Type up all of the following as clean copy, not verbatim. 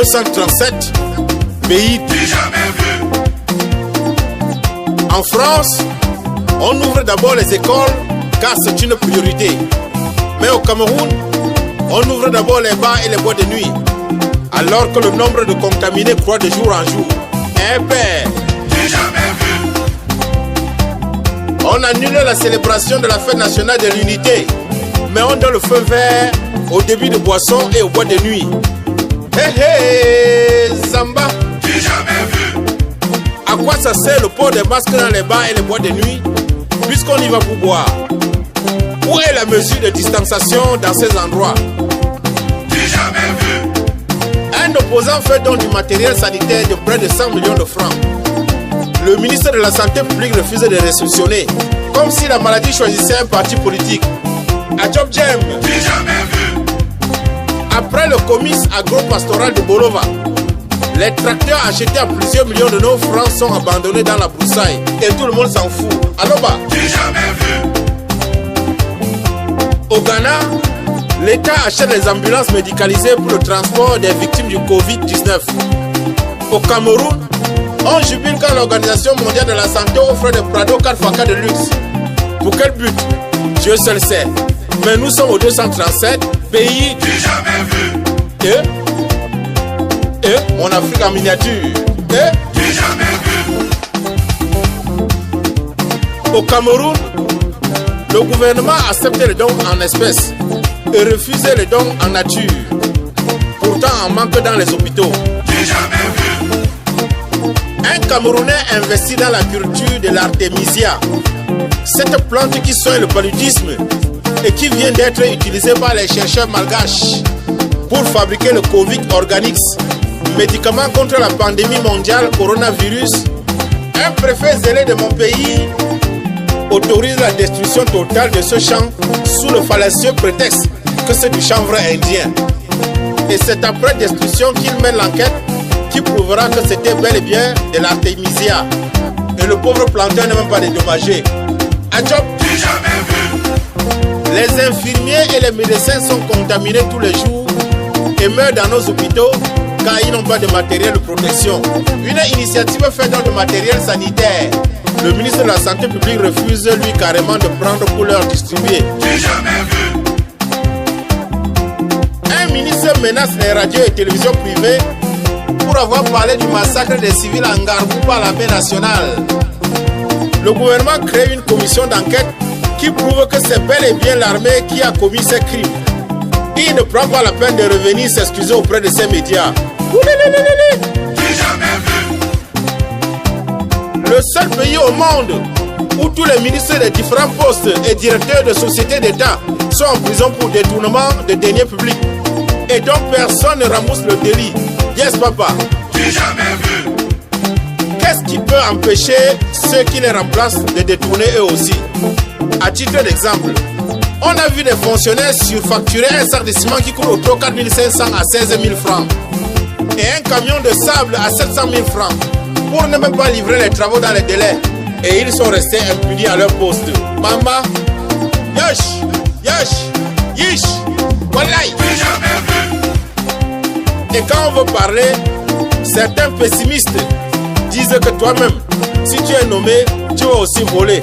237, pays du jamais vu. En France, on ouvre d'abord les écoles car c'est une priorité. Mais au Cameroun, on ouvre d'abord les bars et les boîtes de nuit, alors que le nombre de contaminés croît de jour en jour. Eh ben, du jamais vu. On annule la célébration de la fête nationale de l'unité, mais on donne le feu vert au début de boissons et aux boîtes de nuit. Hé hé, Zamba, du jamais vu. À quoi ça sert le port des masques dans les bars et les boîtes de nuit, puisqu'on y va pour boire? Où est la mesure de distanciation dans ces endroits? Du jamais vu. Un opposant fait donc du matériel sanitaire de près de 100 millions de francs. Le ministre de la Santé publique refuse de réceptionner, comme si la maladie choisissait un parti politique. À Job Jam, du jamais vu. Après le comice agro-pastoral de Bolova, les tracteurs achetés à plusieurs millions de nos francs sont abandonnés dans la broussaille et tout le monde s'en fout. Aloba, du jamais vu. Au Ghana, l'État achète les ambulances médicalisées pour le transport des victimes du Covid-19. Au Cameroun, on jubile quand l'Organisation mondiale de la santé offre des Prado 4x4 de luxe. Pour quel but? Dieu seul sait. Mais nous sommes au 237, pays du jamais vu. Mon Afrique en miniature. Du jamais vu. Au Cameroun, le gouvernement accepte les dons en espèces et refuse les dons en nature. Pourtant, on manque dans les hôpitaux. Du jamais vu. Un Camerounais investit dans la culture de l'artémisia. Cette plante qui soigne le paludisme et qui vient d'être utilisée par les chercheurs malgaches pour fabriquer le Covid Organics, médicament contre la pandémie mondiale coronavirus. Un préfet zélé de mon pays autorise la destruction totale de ce champ sous le fallacieux prétexte que c'est du chanvre indien. Et c'est après destruction qu'il mène l'enquête qui prouvera que c'était bel et bien de l'artémisia. Et le pauvre planteur n'est même pas dédommagé. Adjob, du jamais vu. Les infirmiers et les médecins sont contaminés tous les jours et meurent dans nos hôpitaux car ils n'ont pas de matériel de protection. Une initiative faite dans le matériel sanitaire. Le ministre de la Santé publique refuse lui carrément de prendre pour leur distribuer. Du jamais vu. Un ministre menace les radios et télévisions privées pour avoir parlé du massacre des civils en Garbou par l'armée nationale. Le gouvernement crée une commission d'enquête qui prouve que c'est bel et bien l'armée qui a commis ces crimes. Il ne prend pas la peine de revenir s'excuser auprès de ces médias. Du jamais vu. Le seul pays au monde où tous les ministres des différents postes et directeurs de sociétés d'État sont en prison pour détournement de deniers publics et dont personne ne remboursent le délit. Yes, papa. Du jamais vu. Qu'est-ce qui peut empêcher ceux qui les remplacent de détourner eux aussi? À titre d'exemple, on a vu des fonctionnaires surfacturer un sac de ciment qui coûte au trop 4 500 à 16 000 francs et un camion de sable à 700 000 francs pour ne même pas livrer les travaux dans les délais. Et ils sont restés impunis à leur poste. Mama, yosh, yosh, yish, wallahi. Et quand on veut parler, certains pessimistes disent que toi-même, si tu es nommé, tu vas aussi voler.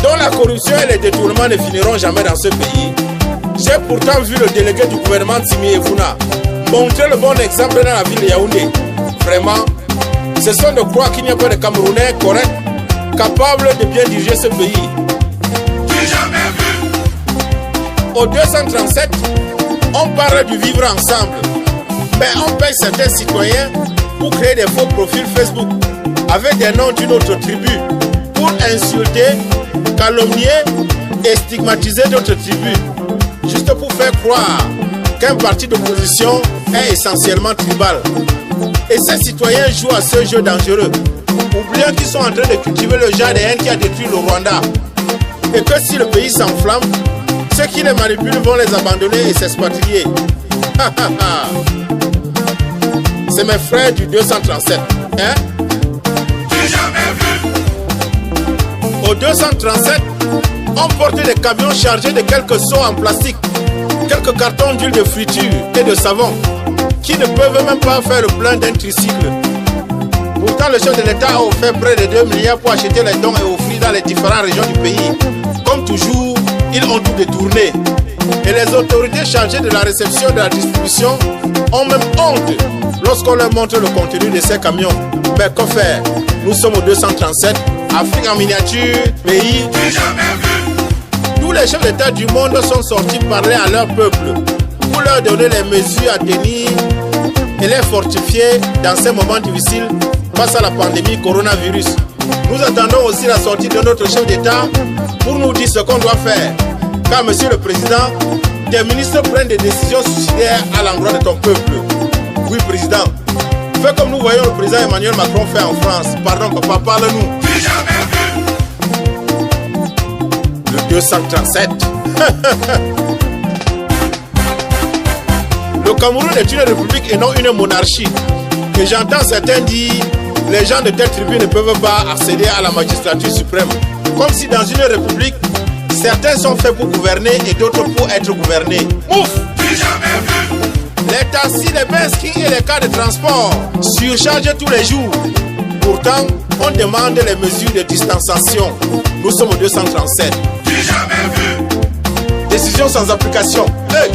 Donc la corruption et les détournements ne finiront jamais dans ce pays. J'ai pourtant vu le délégué du gouvernement Timi Evuna montrer le bon exemple dans la ville de Yaoundé. Vraiment, ce sont de croire qu'il n'y a pas de Camerounais corrects, capables de bien diriger ce pays. Du jamais vu. Au 237, on parle du vivre ensemble. Mais on paye certains citoyens pour créer des faux profils Facebook avec des noms d'une autre tribu pour insulter, calomnier et stigmatiser d'autres tribus, juste pour faire croire qu'un parti d'opposition est essentiellement tribal. Et ces citoyens jouent à ce jeu dangereux, oubliant qu'ils sont en train de cultiver le genre de haine qui a détruit le Rwanda. Et que si le pays s'enflamme, ceux qui les manipulent vont les abandonner et s'expatrier. C'est mes frères du 237, hein? Du jamais vu. Au 237, on portait des camions chargés de quelques seaux en plastique, quelques cartons d'huile de friture et de savon, qui ne peuvent même pas faire le plein d'un tricycle. Pourtant, le chef de l'État a offert près de 2 milliards pour acheter les dons et offrir dans les différentes régions du pays. Comme toujours, ils ont tout détourné. Et les autorités chargées de la réception et de la distribution ont même honte lorsqu'on leur montre le contenu de ces camions. Mais que faire? Nous sommes au 237, Afrique en miniature, pays du jamais vu. Tous les chefs d'État du monde sont sortis parler à leur peuple pour leur donner les mesures à tenir et les fortifier dans ces moments difficiles face à la pandémie coronavirus. Nous attendons aussi la sortie de notre chef d'État pour nous dire ce qu'on doit faire. Car, Monsieur le Président, tes ministres prennent des décisions suicidaires à l'endroit de ton peuple. Oui, Président. Fais comme nous voyons le président Emmanuel Macron faire en France. Pardon, papa, parle-nous. Le 237. Le Cameroun est une république et non une monarchie. Et j'entends certains dire, les gens de telle tribu ne peuvent pas accéder à la magistrature suprême. Comme si dans une république, certains sont faits pour gouverner et d'autres pour être gouvernés. Ouf! Les taxis, les benskis et les cas de transport surchargent tous les jours. Pourtant, on demande les mesures de distanciation. Nous sommes au 237. Décision sans application. Hey!